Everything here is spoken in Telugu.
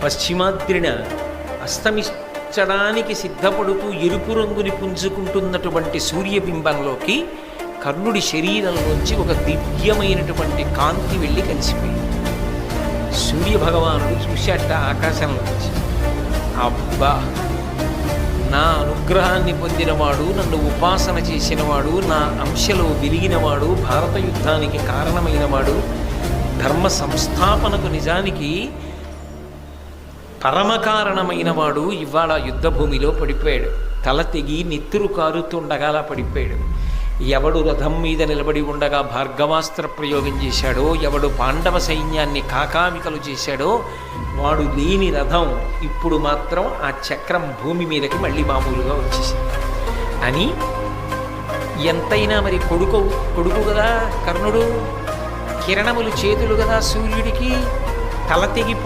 పశ్చిమాద్రిన అస్తమించడానికి సిద్ధపడుతూ ఎరుపు రంగుని పుంజుకుంటున్నటువంటి సూర్యబింబంలోకి కర్ణుడి శరీరంలోంచి ఒక దివ్యమైనటువంటి కాంతి వెళ్ళి కలిసిపోయింది. సూర్యభగవానుడు చూశాట ఆకాశంలోంచి, అబ్బా, నా అనుగ్రహాన్ని పొందినవాడు, నన్ను ఉపాసన చేసినవాడు, నా అంశలో వెలిగినవాడు, భారత యుద్ధానికి కారణమైనవాడు, ధర్మ సంస్థాపనకు నిజానికి పరమకారణమైనవాడు ఇవాళ యుద్ధభూమిలో పడిపోయాడు. తల తెగి నెత్తురు కారుతుండగా పడిపోయాడు. ఎవడు రథం మీద నిలబడి ఉండగా భార్గవాస్త్ర ప్రయోగం చేశాడో, ఎవడు పాండవ సైన్యాన్ని కాకావికలు చేశాడో, వాడు లేని రథం ఇప్పుడు మాత్రం ఆ చక్రం భూమి మీదకి మళ్ళీ మామూలుగా వచ్చేసింది అని. ఎంతైనా మరి కొడుకు కదా కర్ణుడు, కిరణములు చేతులు కదా సూర్యుడికి, తల తెగి